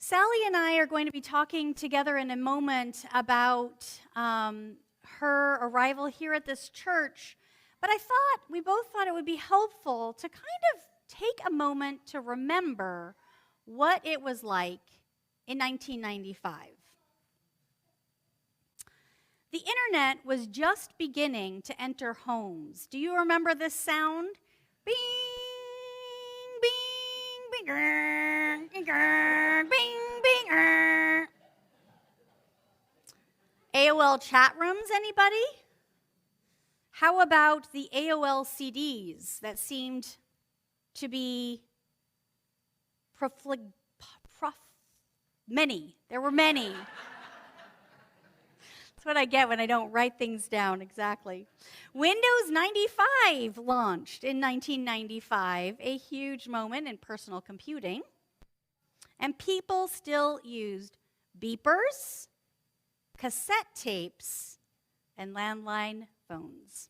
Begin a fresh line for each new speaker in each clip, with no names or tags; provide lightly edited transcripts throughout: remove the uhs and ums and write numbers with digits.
Sally and I are going to be talking together in a moment about her arrival here at this church, but we both thought it would be helpful to kind of take a moment to remember what it was like in 1995. The internet was just beginning to enter homes. Do you remember this sound? Bing, bing, bing, bing, bing, bing. AOL chat rooms, anybody? How about the AOL CDs that seemed to be many? There were many. That's what I get when I don't write things down exactly. Windows 95 launched in 1995, a huge moment in personal computing. And people still used beepers, cassette tapes, and landline phones.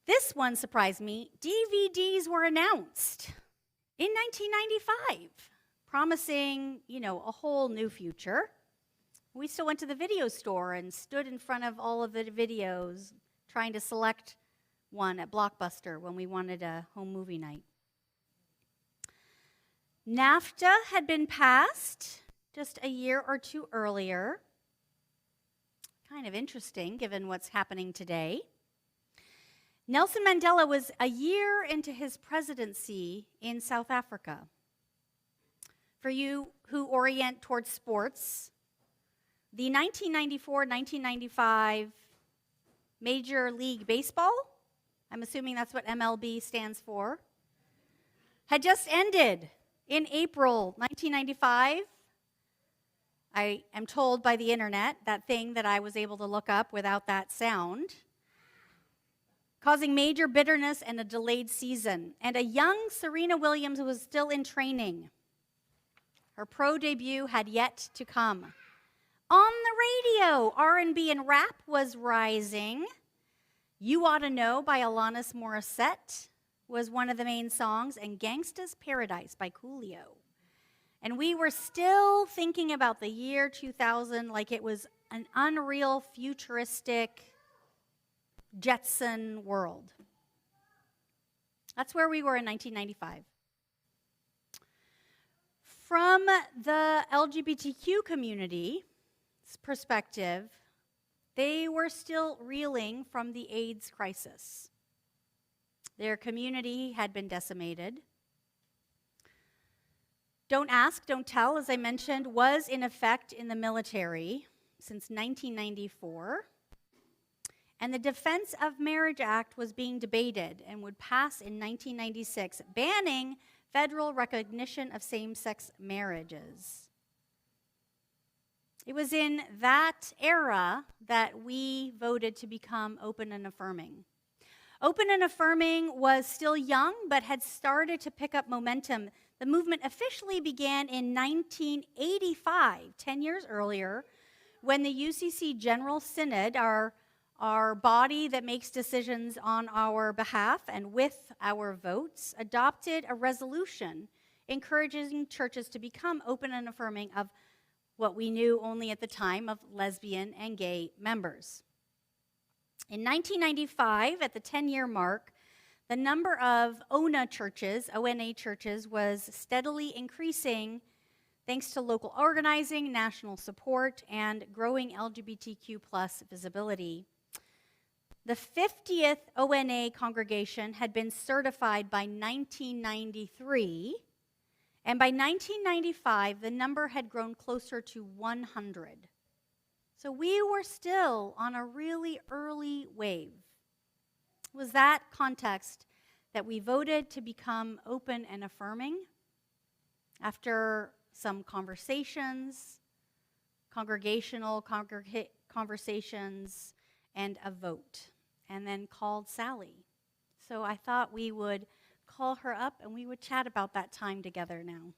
This one surprised me. DVDs were announced in 1995, promising, a whole new future. We still went to the video store and stood in front of all of the videos trying to select one at Blockbuster when we wanted a home movie night. NAFTA had been passed just a year or two earlier. Kind of interesting given what's happening today. Nelson Mandela was a year into his presidency in South Africa. For you who orient towards sports, the 1994-1995 Major League Baseball, I'm assuming that's what MLB stands for, had just ended in April 1995. I am told by the internet, that thing that I was able to look up without that sound, causing major bitterness and a delayed season. And a young Serena Williams was still in training. Her pro debut had yet to come. On the radio, R&B and rap was rising. You Oughta Know by Alanis Morissette was one of the main songs, and Gangsta's Paradise by Coolio. And we were still thinking about the year 2000 like it was an unreal, futuristic, Jetson world. That's where we were in 1995. From the LGBTQ community's perspective, they were still reeling from the AIDS crisis. Their community had been decimated. Don't Ask, Don't Tell, as I mentioned, was in effect in the military since 1994. And the Defense of Marriage Act was being debated and would pass in 1996, banning federal recognition of same-sex marriages. It was in that era that we voted to become open and affirming. Open and affirming was still young, but had started to pick up momentum. The movement officially began in 1985, 10 years earlier, when the UCC General Synod, our body that makes decisions on our behalf and with our votes, adopted a resolution encouraging churches to become open and affirming of what we knew only at the time of lesbian and gay members. In 1995, at the 10-year mark, the number of ONA churches, ONA churches, was steadily increasing thanks to local organizing, national support, and growing LGBTQ plus visibility. The 50th ONA congregation had been certified by 1993, and by 1995, the number had grown closer to 100. So we were still on a really early wave. It was that context that we voted to become open and affirming after some conversations, conversations, and a vote, and then called Sally. So I thought we would call her up and we would chat about that time together now.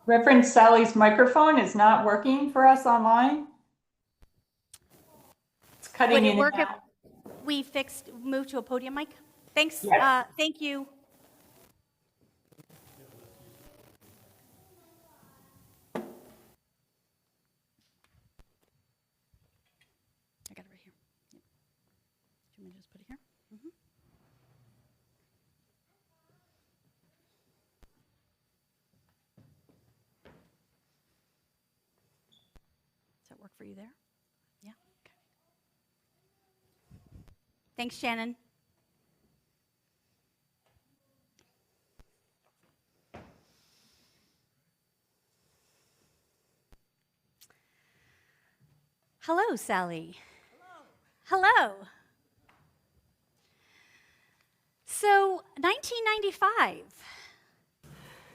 Reverend Sally's microphone is not working for us online. It's cutting in and out.
We moved to a podium mic? Thanks.
Yes.
Thank you. I got it right here. Yep. Do you want me to just put it here? Mm-hmm. Does that work for you there? Yeah. Okay. Thanks, Shannon. Hello, Sally. Hello. So, 1995,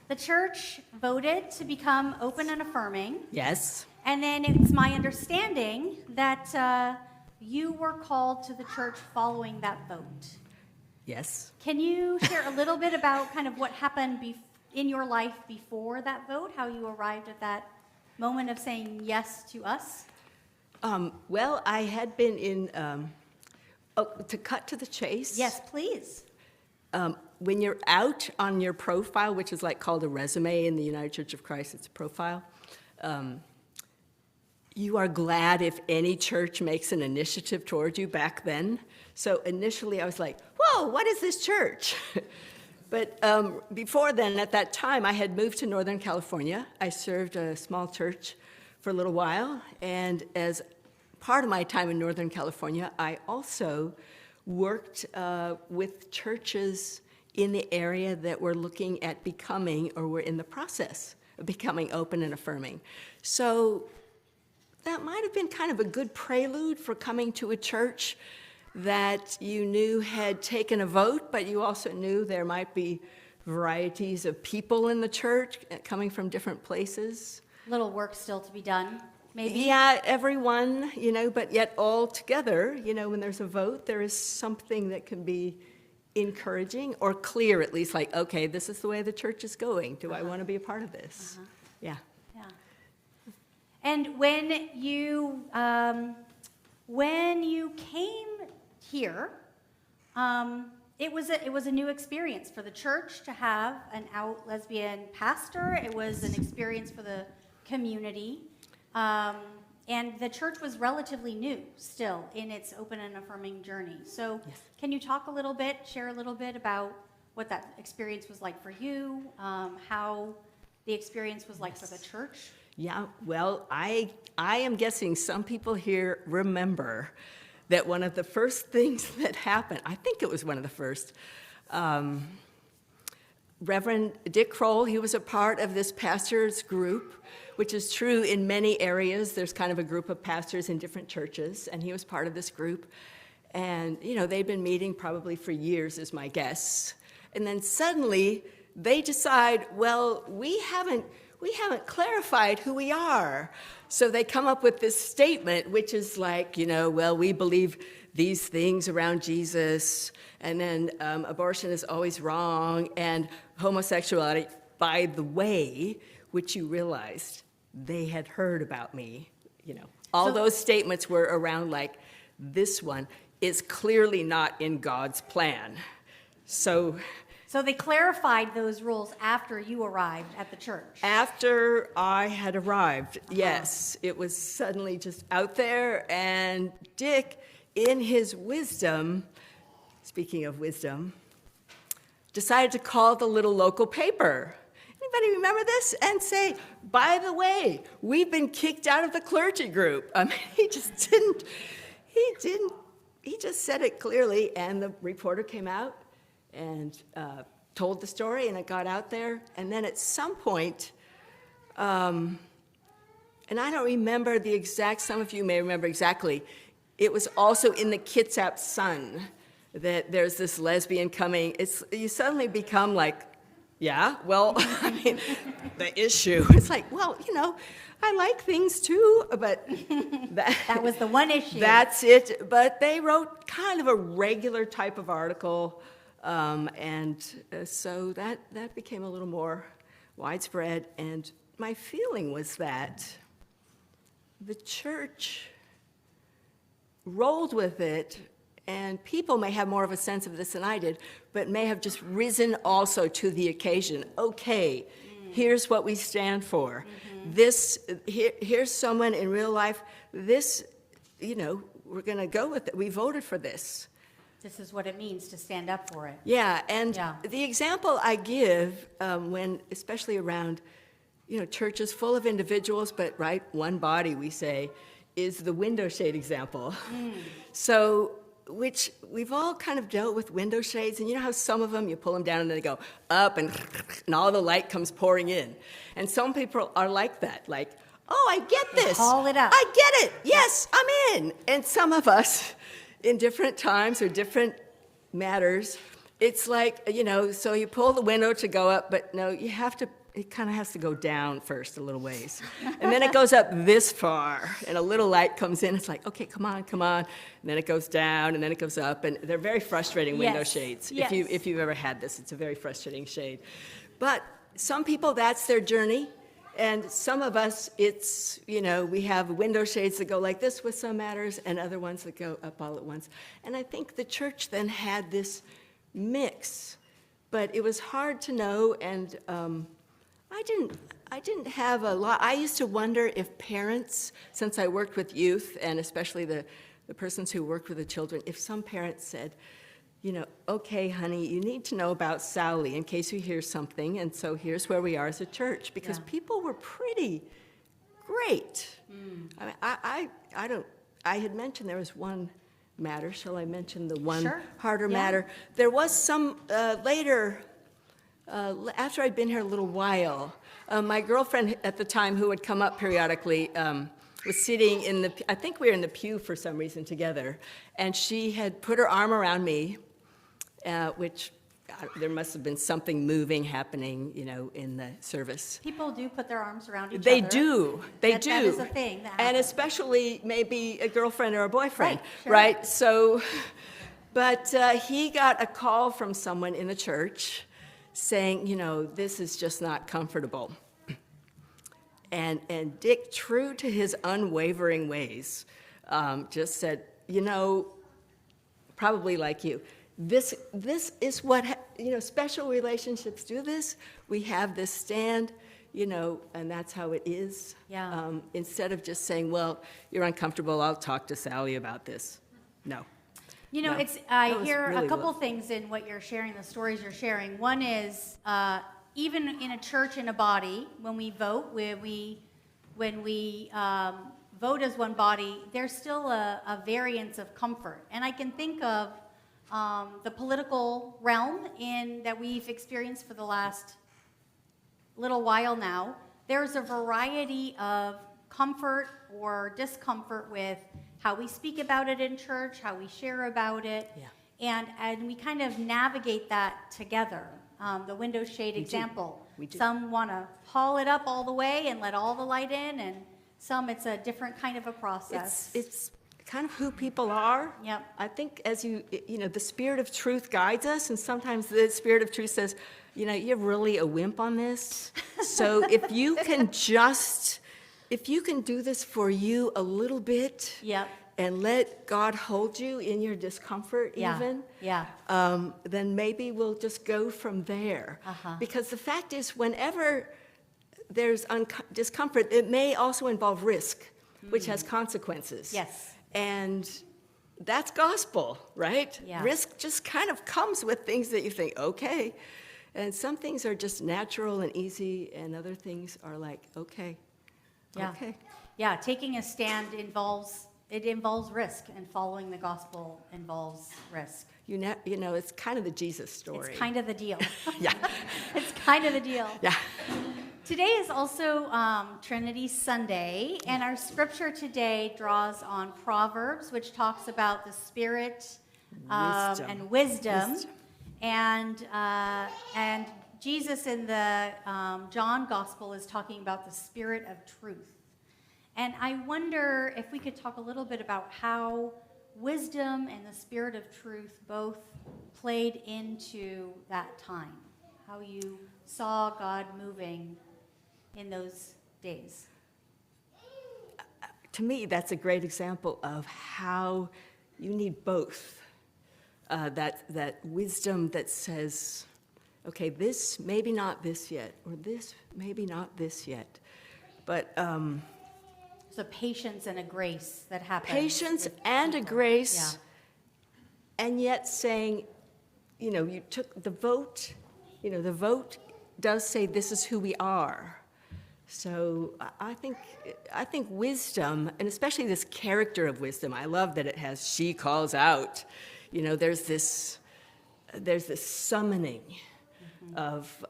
the church voted to become open and affirming.
Yes.
And then it's my understanding that you were called to the church following that vote.
Yes.
Can you share a little bit about kind of what happened in your life before that vote, how you arrived at that moment of saying yes to us?
Well, I had been in, to cut to the chase.
Yes, please.
When you're out on your profile, which is like called a resume in the United Church of Christ, it's a profile, you are glad if any church makes an initiative toward you back then. So initially I was like, whoa, what is this church? But before then, at that time, I had moved to Northern California. I served a small church for a little while, and as part of my time in Northern California, I also worked with churches in the area that were looking at becoming, or were in the process of becoming open and affirming. So that might have been kind of a good prelude for coming to a church that you knew had taken a vote, but you also knew there might be varieties of people in the church coming from different places.
Little work still to be done, maybe?
Yeah, everyone, but yet all together, when there's a vote, there is something that can be encouraging or clear, at least, like, okay, this is the way the church is going. Do I want to be a part of this? Yeah.
Yeah. And when you came here, it was a new experience for the church to have an out lesbian pastor. It was an experience for the community. And the church was relatively new still in its open and affirming journey. So
Yes.
Can you share a little bit about what that experience was like for you, how the experience was like for the church?
Yeah, well, I am guessing some people here remember that one of the first things that happened, I think it was one of the first, Reverend Dick Kroll, he was a part of this pastor's group, which is true in many areas. There's kind of a group of pastors in different churches, and he was part of this group. And, they'd been meeting probably for years, is my guess. And then suddenly they decide, well, we haven't clarified who we are. So they come up with this statement, which is like, well, we believe these things around Jesus, and then abortion is always wrong, and homosexuality, by the way, which you realized they had heard about me. All those statements were around like, this one is clearly not in God's plan. So
they clarified those rules after you arrived at the church.
after I had arrived, yes, it was suddenly just out there, and Dick, in his wisdom, speaking of wisdom, decided to call the little local paper. Anybody remember this? And say, by the way, we've been kicked out of the clergy group. I mean, he just said it clearly, and the reporter came out and told the story, and it got out there. And then at some point, and I don't remember the exact, some of you may remember exactly, it was also in the Kitsap Sun that there's this lesbian coming. You suddenly become like, yeah, well, I mean, the issue. It's like, well, I like things too, but
That was the one issue.
that's it. But they wrote kind of a regular type of article, and so that became a little more widespread. And my feeling was that the church rolled with it and people may have more of a sense of this than I did, but may have just risen also to the occasion. Okay, here's what we stand for. Here's someone in real life, this, we're going to go with it. We voted for this.
This is what it means to stand up for it.
Yeah, and
Yeah.
the example I give, when, especially around, churches full of individuals, but right, one body, we say, is the window shade example. So, which we've all kind of dealt with window shades, and you know how some of them, you pull them down and they go up and all the light comes pouring in. And some people are like that, like, oh, I get this.
Haul it up.
I get it. Yes, I'm in. And some of us, in different times or different matters, it's like, so you pull the window to go up, but no, it kind of has to go down first a little ways. And then it goes up this far, and a little light comes in. It's like, okay, come on. And then it goes down, and then it goes up. And they're very frustrating window
Yes.
shades.
Yes.
If you've ever had this, it's a very frustrating shade. But some people, that's their journey. And some of us, it's, we have window shades that go like this with some matters, and other ones that go up all at once. And I think the church then had this mix. But it was hard to know, and I didn't have a lot. I used to wonder if parents, since I worked with youth, and especially the persons who worked with the children, if some parents said, okay, honey, you need to know about Sally in case you hear something, and so here's where we are as a church, because
Yeah.
people were pretty great. I had mentioned there was one matter. Shall I mention the one
Sure.
harder
Yeah.
matter? There was some later. After I'd been here a little while, my girlfriend at the time, who would come up periodically, was sitting I think we were in the pew for some reason together, and she had put her arm around me, which there must have been something moving happening, in the service.
People do put their arms around each
They
other.
do. They do.
That is a thing that
And
happens.
especially maybe a girlfriend or a boyfriend,
Right, sure.
right? So, but he got a call from someone in the church saying, this is just not comfortable. And Dick, true to his unwavering ways, just said, probably like you, this is what, special relationships do this. We have this stand, and that's how it is.
Yeah.
Instead of just saying, well, you're uncomfortable, I'll talk to Sally about this. No. No,
I
that was
hear
really
a couple things in what you're sharing, the stories you're sharing. One is, even in a church, in a body, when we vote, when we vote as one body, there's still a variance of comfort. And I can think of the political realm that we've experienced for the last little while now. There's a variety of comfort or discomfort with how we speak about it in church, how we share about it,
Yeah.
and we kind of navigate that together. The window shade example.
We do.
Some want to haul it up all the way and let all the light in, and some it's a different kind of a process.
It's kind of who people are.
Yep.
I think as the Spirit of truth guides us, and sometimes the Spirit of truth says, you're really a wimp on this. So if you can do this for you a little bit,
Yep.
and let God hold you in your discomfort
Yeah.
even,
Yeah.
then maybe we'll just go from there.
Uh-huh.
Because the fact is, whenever there's discomfort, it may also involve risk, which has consequences.
Yes.
And that's gospel, right?
Yeah.
Risk just kind of comes with things that you think, okay. And some things are just natural and easy, and other things are like, okay.
Yeah.
Okay.
Yeah, taking a stand involves risk, and following the gospel involves risk.
It's kind of the Jesus story.
It's kind of the deal.
Yeah.
It's kind of the deal.
Yeah.
Today is also Trinity Sunday, and our scripture today draws on Proverbs, which talks about the Spirit
Wisdom.
and wisdom. And Jesus in the John Gospel is talking about the Spirit of truth. And I wonder if we could talk a little bit about how wisdom and the Spirit of truth both played into that time, how you saw God moving in those days.
To me, that's a great example of how you need both. that wisdom that says, okay, this, maybe not this yet, or this, maybe not this yet. But
So patience and a grace that happens.
patience
with
and a
people.
grace, and yet saying, you took the vote, the vote does say this is who we are. So I think wisdom, and especially this character of wisdom, I love that it has she calls out. There's this summoning of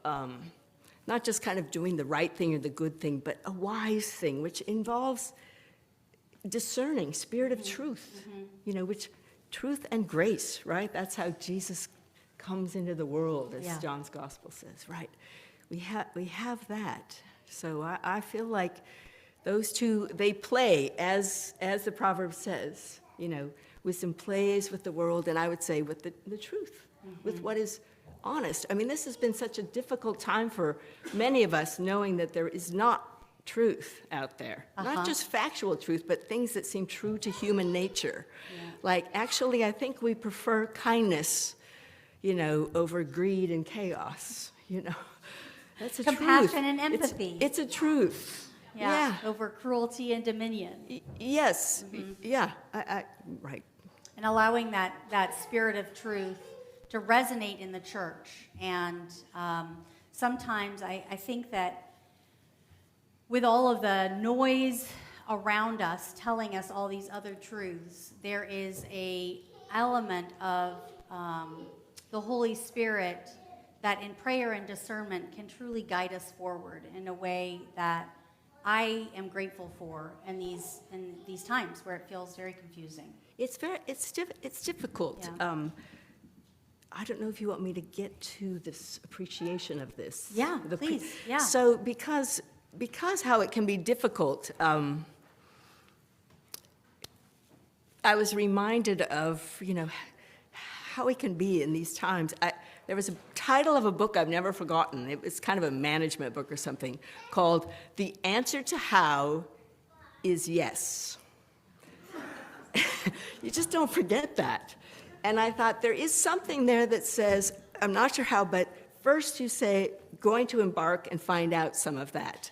not just kind of doing the right thing or the good thing, but a wise thing, which involves discerning, spirit of truth, which truth and grace, right? That's how Jesus comes into the world, as John's gospel says, right? We have that. So I feel like those two, they play, as the proverb says, wisdom plays with the world, and I would say with the truth, with what is honest. I mean, this has been such a difficult time for many of us, knowing that there is not truth out there. Not just factual truth, but things that seem true to human nature. Like, actually, I think we prefer kindness, over greed and chaos, That's a truth.
Compassion and empathy.
It's a truth. Yeah.
Over cruelty and dominion.
Yes. Yeah. Right.
And allowing that spirit of truth to resonate in the church. And sometimes I think that with all of the noise around us telling us all these other truths, there is a element of the Holy Spirit that in prayer and discernment can truly guide us forward in a way that I am grateful for in these times where it feels very confusing.
It's difficult.
Yeah.
I don't know if you want me to get to this appreciation of this.
Yeah, please. Yeah.
So because how it can be difficult, I was reminded of, how it can be in these times. There was a title of a book I've never forgotten. It was kind of a management book or something called The Answer to How is Yes. You just don't forget that. And I thought there is something there that says, I'm not sure how, but first you say, going to embark and find out some of that.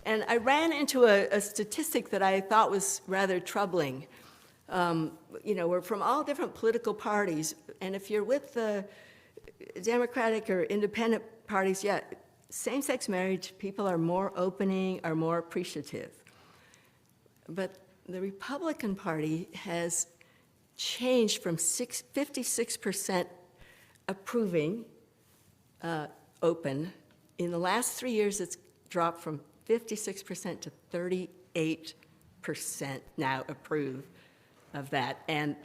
And I ran into a statistic that I thought was rather troubling. We're from all different political parties, and if you're with the Democratic or independent parties, same-sex marriage, people are more opening, are more appreciative. But the Republican Party has changed from 56% approving, open. In the last 3 years, it's dropped from 56% to 38% now approve of that. And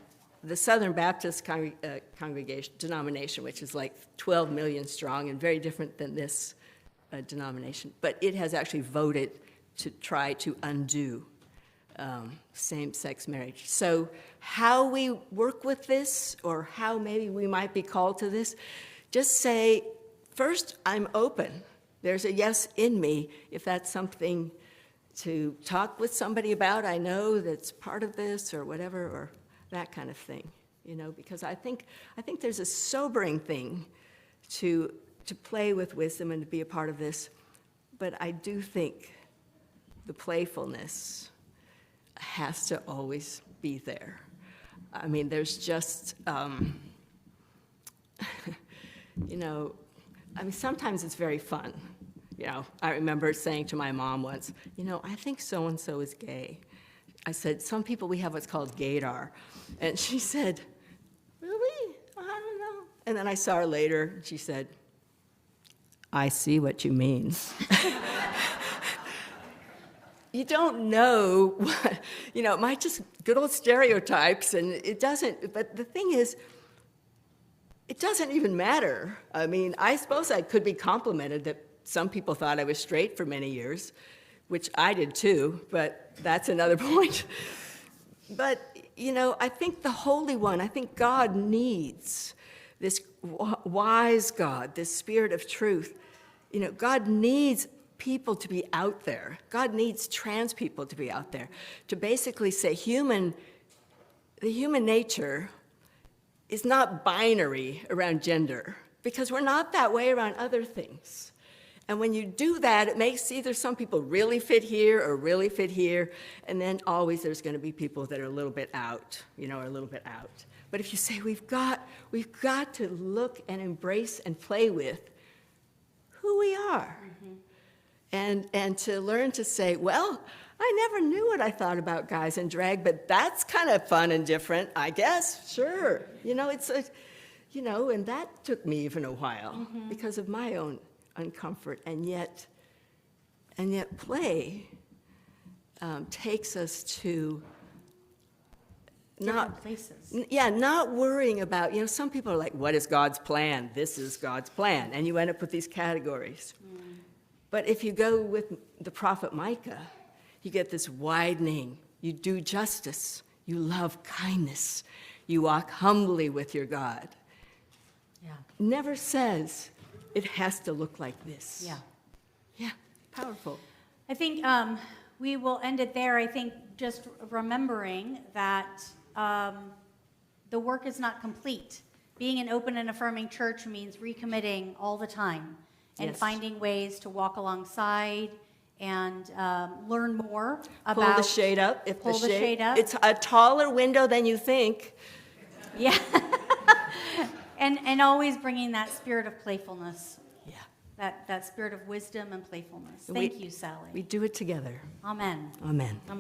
the Southern Baptist congregation denomination, which is like 12 million strong and very different than this denomination, but it has actually voted to try to undo same-sex marriage. So how we work with this, or how maybe we might be called to this, just say, first, I'm open. There's a yes in me if that's something to talk with somebody about. I know that's part of this or whatever, or that kind of thing, because I think there's a sobering thing to play with wisdom and to be a part of this, but I do think the playfulness has to always be there. I mean, there's just, sometimes it's very fun. I remember saying to my mom once, I think so-and-so is gay. I said, some people, we have what's called gaydar. And she said, really? I don't know. And then I saw her later, and she said, I see what you mean. You don't know what, it might just good old stereotypes, and it doesn't, but the thing is, it doesn't even matter. I mean, I suppose I could be complimented that some people thought I was straight for many years, which I did too, but that's another point. But, I think the Holy One, I think God needs this wise God, this spirit of truth. God needs people to be out there. God needs trans people to be out there, to basically say the human nature is not binary around gender, because we're not that way around other things. And when you do that, it makes either some people really fit here or really fit here, and then always there's going to be people that are a little bit out, or a little bit out. But if you say we've got to look and embrace and play with who we are, and to learn to say, well, I never knew what I thought about guys in drag, but that's kind of fun and different, I guess. Sure, and that took me even a while because of my own uncomfort, and yet play takes us to
Different places.
not worrying about, some people are like, what is God's plan? This is God's plan, and you end up with these categories. But if you go with the prophet Micah, you get this widening. You do justice. You love kindness. You walk humbly with your God.
Yeah.
Never says it has to look like this.
Yeah.
Yeah, powerful.
I think we will end it there. I think just remembering that the work is not complete. Being an open and affirming church means recommitting all the time and
Yes.
finding ways to walk alongside and learn more about.
Pull the shade up.
Pull the shade up.
It's a taller window than you think.
Yeah. and always bringing that spirit of playfulness,
Yeah.
that spirit of wisdom and playfulness.
And
Thank you, Sally.
We do it together.
Amen.
Amen.